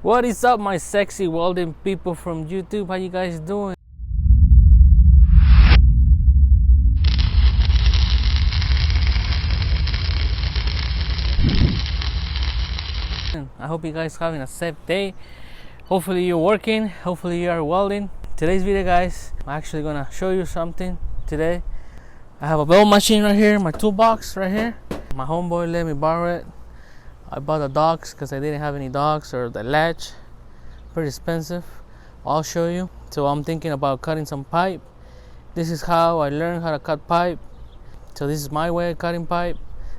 What is up, my sexy welding people from YouTube? How you guys doing? I hope you guys having a safe day. Hopefully you're working, hopefully you are welding. Today's video, guys, I'm actually gonna show you something today. I have a weld machine right here, my toolbox right here. My homeboy let me borrow it. I bought the dogs because I didn't have any dogs, or the latch, pretty expensive. I'll show you. So I'm thinking about cutting some pipe. This is how I learned how to cut pipe. So this is my way of cutting pipe.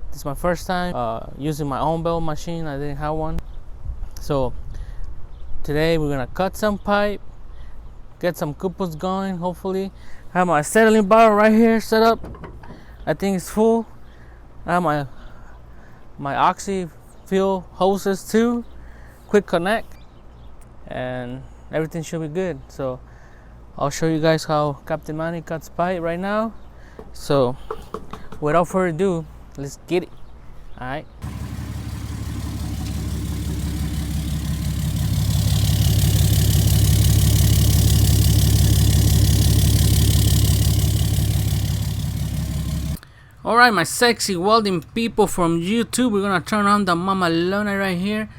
This is my first time using my own weld machine. I didn't have one. So today we're gonna cut some pipe, get some coupons going. Hopefully, I have my acetylene bottle right here set up. I think it's full. I have my Oxy fuel hoses too. Quick connect, and everything should be good. So I'll show you guys how Captain Manny cuts pipe right now. So without further ado, let's get it. All right. Alright, my sexy welding people from YouTube, we're gonna turn on the Mama Luna right here.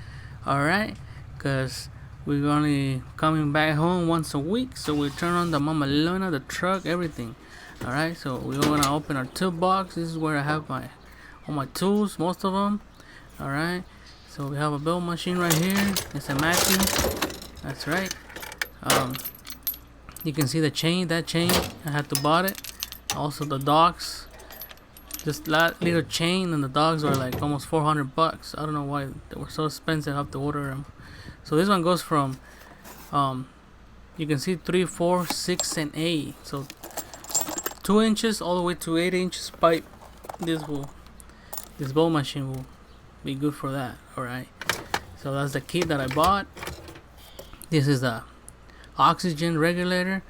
Alright, because we're only coming back home once a week, so we turn on the Mama Luna, the truck, everything. Alright, so we're gonna open our toolbox. This is where I have all my tools, most of them. Alright, so we have a weld machine right here. It's a MANNY. That's right. You can see the chain. That chain, I had to buy it. Also the dogs. This little chain and the dogs were like almost $400. I don't know why they were so expensive. I have to order them. So this one goes from you can see 3, 4, 6, and 8. So 2 inches all the way to 8 inches pipe. This weld machine will be good for that. Alright. So that's the kit that I bought. This is the oxygen regulator.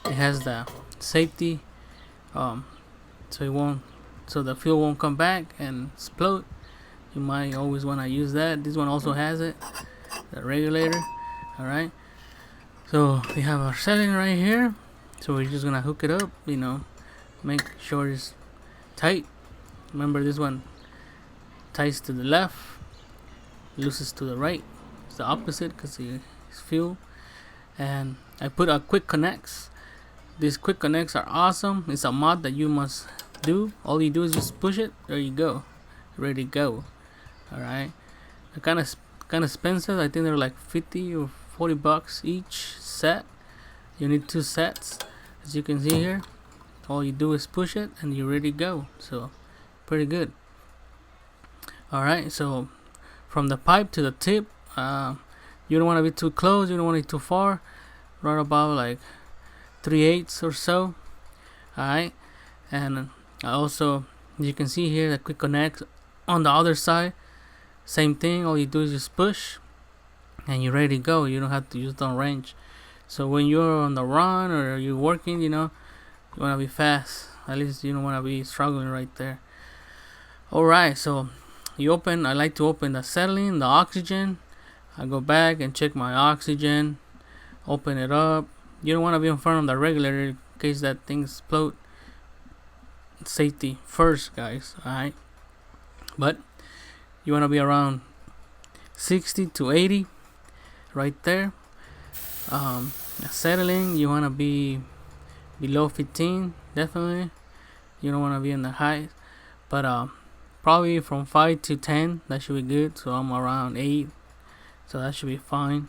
It has the safety so the fuel won't come back and explode. You might always want to use that. This one also has it, the regulator. Alright, so we have our setting right here. So we're just gonna hook it up, make sure it's tight. Remember, this one ties to the left, looses to the right. It's the opposite because it's fuel. And I put a quick connects. These quick connects are awesome. It's a mod that you must do. All you do is just push it. There you go, ready to go. All right, they're kind of expensive. I think they're like 50 or 40 bucks each set. You need 2 sets, as you can see here. All you do is push it and you're ready to go. So pretty good. All right, so from the pipe to the tip, you don't want to be too close, you don't want it too far. Right about like 3/8 or so. All right, and also, you can see here the quick connect on the other side. Same thing. All you do is just push and you're ready to go. You don't have to use the wrench. So when you're on the run or you're working, you want to be fast. At least you don't want to be struggling right there. Alright, so I like to open the acetylene, the oxygen. I go back and check my oxygen, open it up. You don't want to be in front of the regulator in case that thing explodes. Safety first, guys. Alright, but you want to be around 60 to 80 right there. Acetylene, you want to be below 15. Definitely you don't want to be in the high, but probably from 5 to 10, that should be good. So I'm around 8, so that should be fine.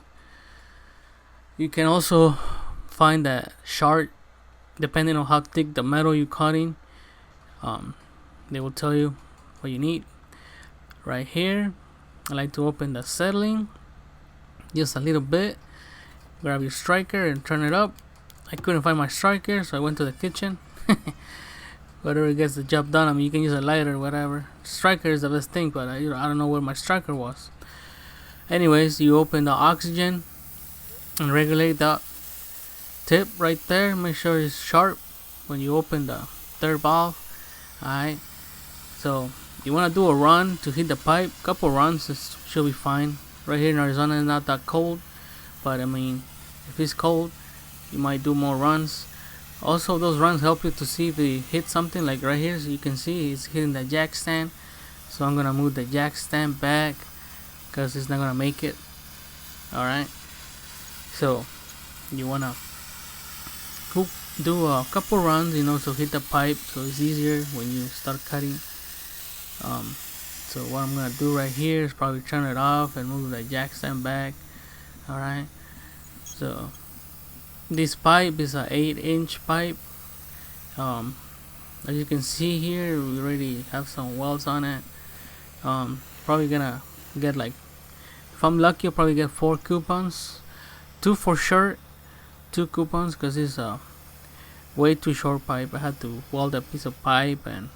You can also find that sharp depending on how thick the metal you're cutting. They will tell you what you need. Right here, I like to open the acetylene just a little bit. Grab your striker and turn it up. I couldn't find my striker, so I went to the kitchen. Whatever gets the job done. I mean, you can use a lighter or whatever. Striker is the best thing, but I don't know where my striker was. Anyways, you open the oxygen and regulate that tip right there. Make sure it's sharp when you open the third valve. Alright, so you want to do a run to hit the pipe. Couple runs should be fine. right here in Arizona is not that cold, but I mean, if it's cold, you might do more runs. Also, those runs help you to see if you hit something, like right here. So you can see it's hitting the jack stand. So I'm gonna move the jack stand back because it's not gonna make it. All right. So you wanna do a couple runs, you know, to hit the pipe, so it's easier when you start cutting. So what I'm gonna do right here is probably turn it off and move the jack stand back. All right. So this pipe is a 8-inch pipe. As you can see here, we already have some welds on it. Probably gonna get, like, if I'm lucky, I'll probably get 4 coupons, 2 for short, 2 coupons, because it's a way too short pipe. I had to weld a piece of pipe and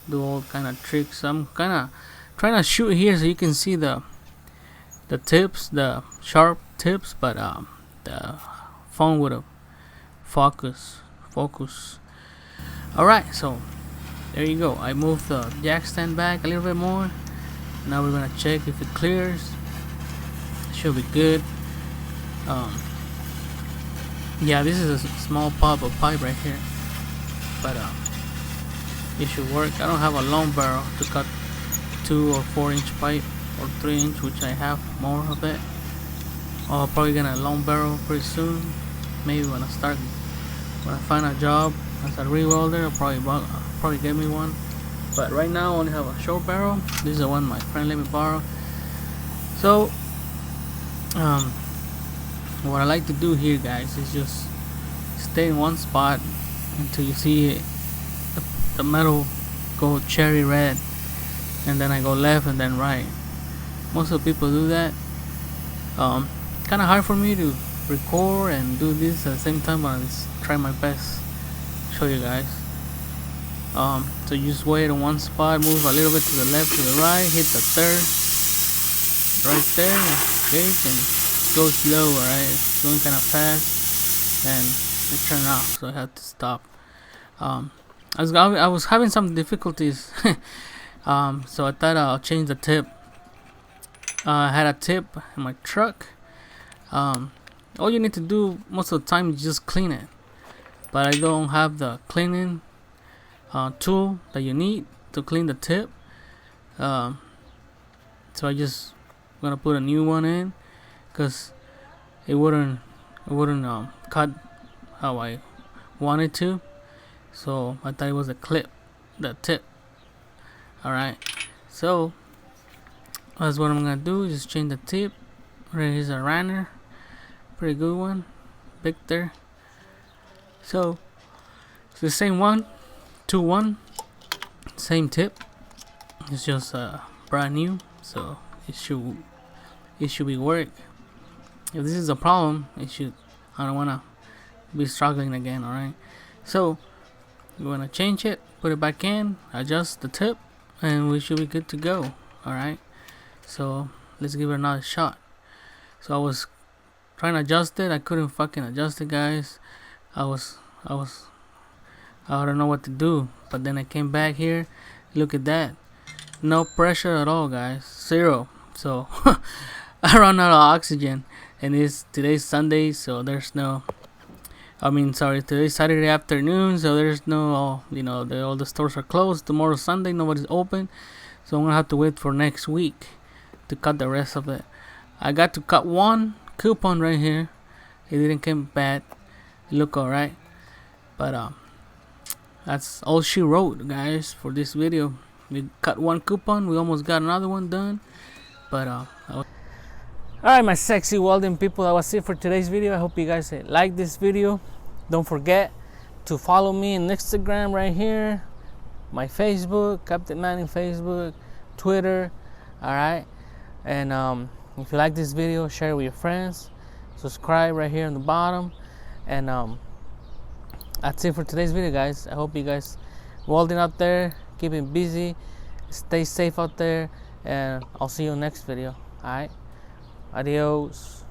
do all kind of tricks. I'm kind of trying to shoot here so you can see the tips, the sharp tips, but the phone would have focus. Alright, so there you go. I moved the jack stand back a little bit more. Now we're gonna check if it clears. It should be good. Yeah, this is a small pop of pipe right here, but it should work. I don't have a long barrel to cut 2 or 4-inch pipe, or 3-inch, which I have more of it. I'm probably gonna long barrel pretty soon. Maybe when I find a job as a re-welder, I'll probably get me one. But right now I only have a short barrel. This is the one my friend let me borrow. So what I like to do here, guys, is just stay in one spot until you see the metal go cherry red, and then I go left and then right. Most of the people do that. Kind of hard for me to record and do this at the same time, but I'll just try my best show you guys. So you just wait in one spot, move a little bit to the left, to the right, hit the third right there, okay, and go slow. Alright, it's going kind of fast and it turned off, so I had to stop. I was having some difficulties. So I thought I'll change the tip. I had a tip in my truck. All you need to do most of the time is just clean it, but I don't have the cleaning tool that you need to clean the tip. So I just gonna put a new one in, because it wouldn't cut how I wanted to. So I thought it was the tip. Alright, so that's what I'm gonna do, just change the tip. Right, here's a runner, pretty good one, Victor. So it's the same one, 2-1, same tip. It's just brand new, so it should be work. If this is a problem, I don't wanna be struggling again. Alright, so we're gonna change it, put it back in, adjust the tip, and we should be good to go. Alright, so let's give it another shot. So I was trying to adjust it, I couldn't fucking adjust it, guys. I don't know what to do. But then I came back here, look at that, no pressure at all, guys, 0. So I run out of oxygen, and today's Sunday, so there's no, today's Saturday afternoon, so there's no, all the stores are closed. Tomorrow's Sunday, nobody's open, so I'm gonna have to wait for next week to cut the rest of it. I got to cut 1 coupon right here. It didn't come bad. It looked alright, but that's all she wrote, guys, for this video. We cut 1 coupon. We almost got another one done, but alright, my sexy welding people, that was it for today's video. I hope you guys like this video. Don't forget to follow me on Instagram right here, my Facebook, Captain Manny Facebook, Twitter. Alright, and if you like this video, share it with your friends, subscribe right here on the bottom, and that's it for today's video, guys. I hope you guys welding out there, keeping busy, stay safe out there, and I'll see you in the next video. Alright, adios.